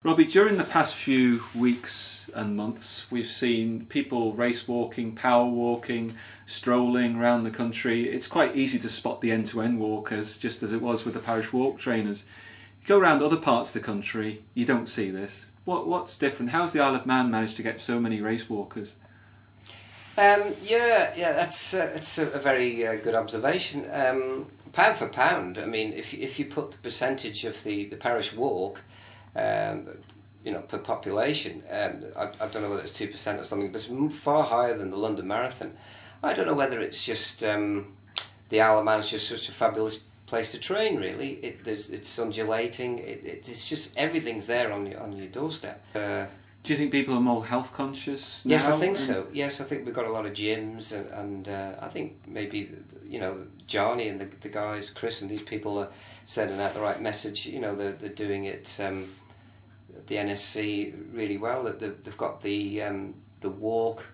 Robbie, during the past few weeks and months, we've seen people race walking, power walking, strolling around the country. It's quite easy to spot the end-to-end walkers, just as it was with the parish walk trainers. You go around other parts of the country, you don't see this. What's different? How's the Isle of Man managed to get so many race walkers? That's it's a very good observation. Pound for pound, I mean, if you put the percentage of the parish walk, per population, I don't know whether it's 2% or something, but it's far higher than the London Marathon. I don't know whether it's just the Isle of Man is just such a fabulous place to train. Really, it's undulating. It's just everything's there on your doorstep. Do you think people are more health conscious now? Yes, I think so. Yes, I think we've got a lot of gyms, and I think maybe Johnny and the guys, Chris and these people are sending out the right message. They're doing it. The NSC really well. That they've got the walk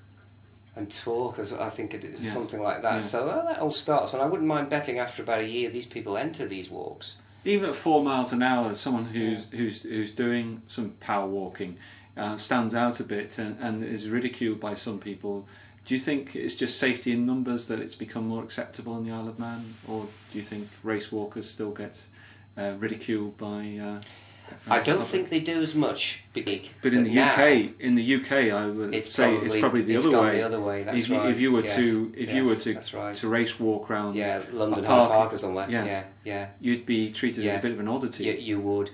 and talk, as I think it is, something like that. Yeah. So that all starts, and I wouldn't mind betting after about a year these people enter these walks. Even at 4 miles an hour, someone who's doing some power walking stands out a bit and is ridiculed by some people. Do you think it's just safety in numbers that it's become more acceptable in the Isle of Man, or do you think race walkers still get ridiculed by? I don't think they do as much. But in the UK, I would say it's probably the other way. That's right. If you were to race walk around London Park or somewhere, you'd be treated as a bit of an oddity. You would.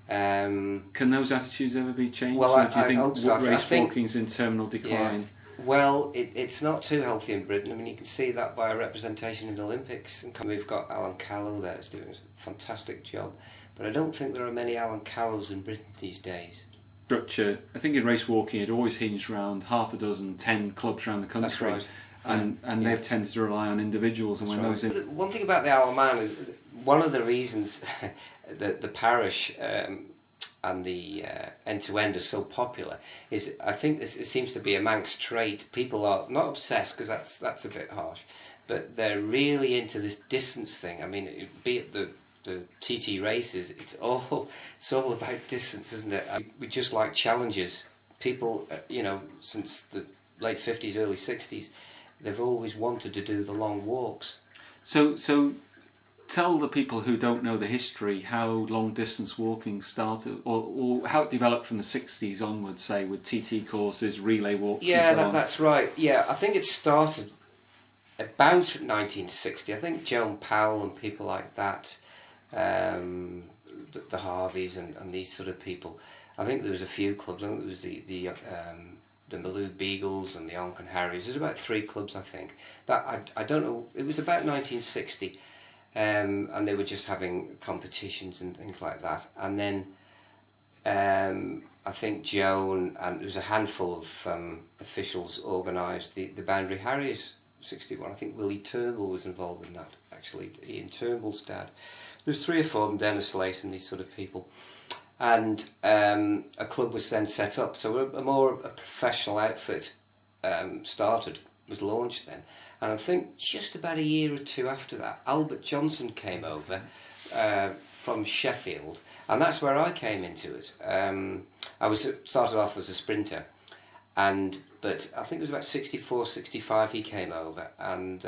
Can those attitudes ever be changed? Well, do you think hope so. race walking's in terminal decline? Yeah. Well, it's not too healthy in Britain. I mean, you can see that by our representation in the Olympics. And we've got Alan Callow there who's doing a fantastic job. But I don't think there are many Alan Callows in Britain these days. Structure, I think in race walking it always hinged around 10 clubs around the country. That's right. And they've tended to rely on individuals. And That's right. One thing about the Isle of Man is one of the reasons that the parish and the end-to-end are so popular is I think it seems to be a Manx trait. People are not obsessed, because that's a bit harsh, but they're really into this distance thing. I mean, be it the TT races, it's all about distance, isn't it? We just like challenges. People, since the late 50s, early 60s, they've always wanted to do the long walks. So tell the people who don't know the history how long distance walking started, or how it developed from the 60s onwards, say, with TT courses, relay walks. That's right. Yeah, I think it started about 1960. I think Joan Powell and people like that, the Harveys and these sort of people. I think there was a few clubs. I think there was the Maloo Beagles and the Onken Harriers. There's about 3 clubs, I think. That I don't know. It was about 1960, and they were just having competitions and things like that. And then I think Joan and there was a handful of officials organised the Boundary Harriers 61. I think Willie Turnbull was involved in that. Actually, Ian Turnbull's dad. There's 3 or 4 of them, Dennis Slace and these sort of people. And a club was then set up. So a professional outfit was launched then. And I think just about a year or 2 after that, Albert Johnson came over from Sheffield. And that's where I came into it. I started off as a sprinter. But I think it was about 64, 65 he came over. And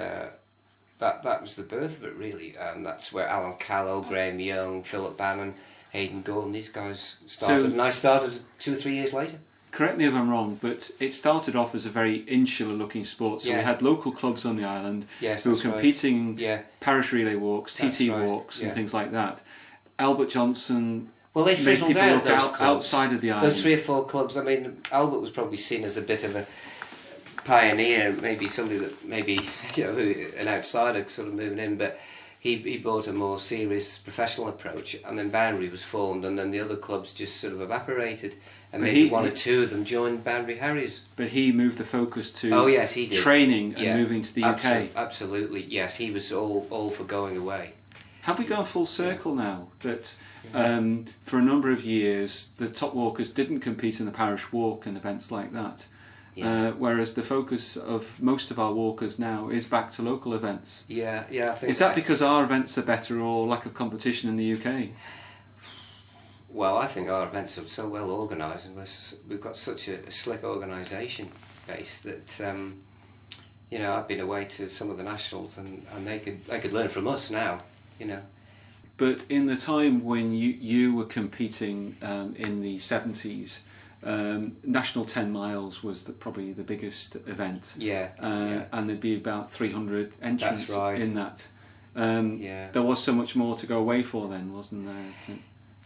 that was the birth of it, really. That's where Alan Callow, Graham Young, Philip Bannon, Hayden Gordon, these guys started, and I started 2 or 3 years later. Correct me if I'm wrong, but it started off as a very insular-looking sport. So we had local clubs on the island who were competing parish relay walks, TT walks, and things like that. Albert Johnson. Well, they fizzled out those clubs. Outside of the island. Those 3 or 4 clubs. I mean, Albert was probably seen as a bit of a pioneer, maybe somebody that an outsider sort of moving in, but he brought a more serious professional approach, and then Boundary was formed, and then the other clubs just sort of evaporated, and maybe 1 or 2 of them joined Boundary Harriers. But he moved the focus to he did. Training and moving to the UK. Absolutely, yes, he was all for going away. Have we gone full circle now? That for a number of years the top walkers didn't compete in the parish walk and events like that. Whereas the focus of most of our walkers now is back to local events. I think. Is that because our events are better, or lack of competition in the UK? Well, I think our events are so well organised, and we've got such a slick organisation base that I've been away to some of the nationals, and they could learn from us now. But in the time when you were competing in the 70s, National 10 Miles was probably the biggest event. Yeah, and there'd be about 300 entrants in that. There was so much more to go away for then, wasn't there?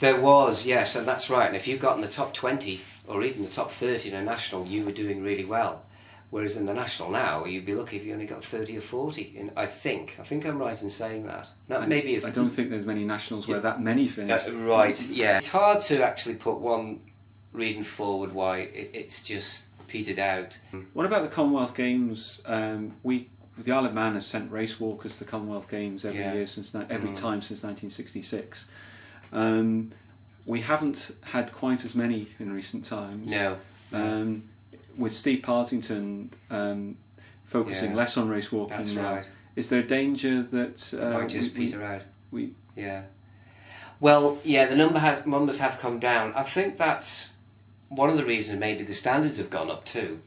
There was, yes, and that's right. And if you got in the top 20 or even the top 30 in a national, you were doing really well. Whereas in the national now, you'd be lucky if you only got 30 or 40. I think I'm right in saying that. Now, I don't think there's many nationals where that many finish. Right, yeah. It's hard to actually put one reason forward why it's just petered out. What about the Commonwealth Games? The Isle of Man has sent race walkers to the Commonwealth Games every year every time since 1966. We haven't had quite as many in recent times. No. With Steve Partington focusing less on race walking that's now, right. Is there a danger that might just peter out? Yeah. Well, yeah, the numbers have come down. I think that's one of the reasons. Maybe the standards have gone up too.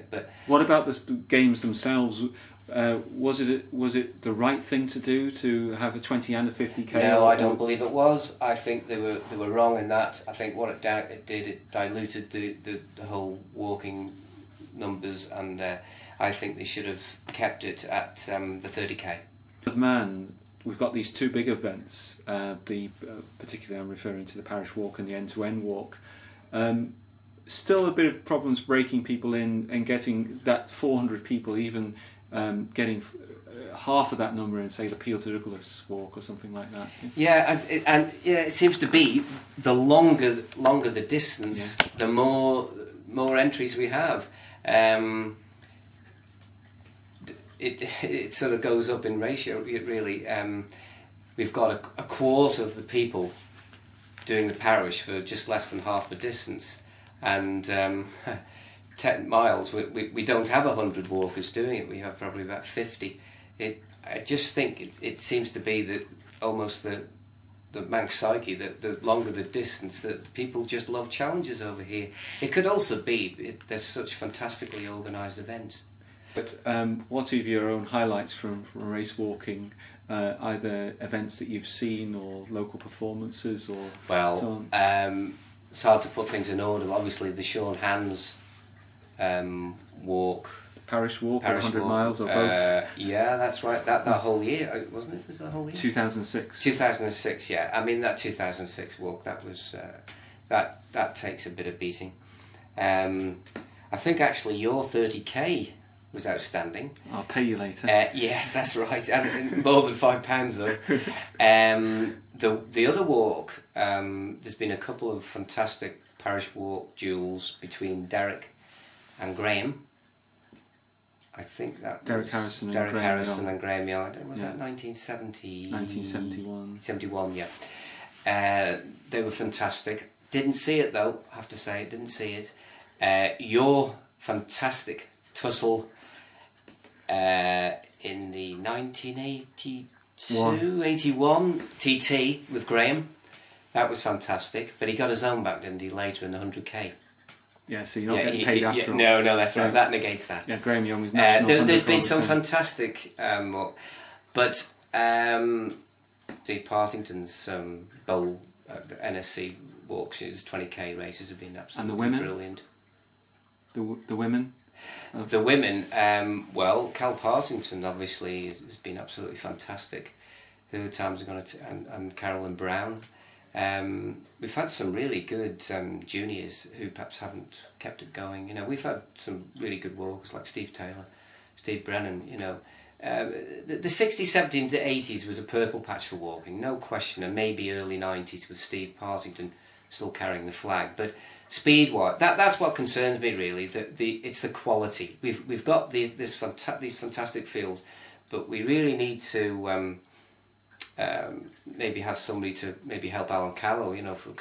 But what about the games themselves? Was it the right thing to do to have a 20 and a 50k? No, I don't believe it was. I think they were wrong in that. I think what it diluted the whole walking numbers, and I think they should have kept it at the 30k. Man, we've got these two big events. Particularly, I'm referring to the parish walk and the end-to-end walk. Still a bit of problems breaking people in and getting that 400 people, even getting half of that number in, say, the Peel to Douglas walk or something like that. Yeah, and it seems to be the longer the distance, the more entries we have. It sort of goes up in ratio. It really, we've got a quarter of the people doing the parish for just less than half the distance, and 10 miles we don't have 100 walkers doing it. We have probably about 50. I just think it seems to be that almost the Manx psyche, that the longer the distance, that people just love challenges over here. It could also be there's such fantastically organised events. But what are your own highlights from race walking? Either events that you've seen or local performances, or so on? It's hard to put things in order. Obviously, the Sean Hands walk, parish walk, 100 miles, or both. Yeah, that's right. That whole year, wasn't it? Was that whole year? 2006. 2006. Yeah. I mean, that 2006 walk, that was that takes a bit of beating. I think actually your 30k was outstanding. I'll pay you later. Yes, that's right. And more than £5 though. The other walk, there's been a couple of fantastic parish walk duels between Derek and Graham. I think that was Derek Harrison and Graham Young. Was that 1970? 1971. 71, yeah. They were fantastic. Didn't see it though, I have to say. Didn't see it. Your fantastic tussle in the 1982-81 TT with Graham. That was fantastic. But he got his own back, didn't he, later in the 100k? Yeah, so you're not getting paid after all. No, that's right. That negates that. Yeah, Graham Young was national. There's been some fantastic, but Steve Partington's bowl NSC walks, his 20k races have been absolutely brilliant. The women? The women, Cal Partington obviously has been absolutely fantastic. Her times are going to, and Carolyn Brown. We've had some really good juniors who perhaps haven't kept it going. We've had some really good walkers like Steve Taylor, Steve Brennan. The 60s, 70s, to 80s was a purple patch for walking, no question, and maybe early 90s with Steve Partington still carrying the flag. But speed-wise, that's what concerns me really. It's the quality. We've got these fantastic fields, but we really need to maybe have somebody to maybe help Alan Callow, for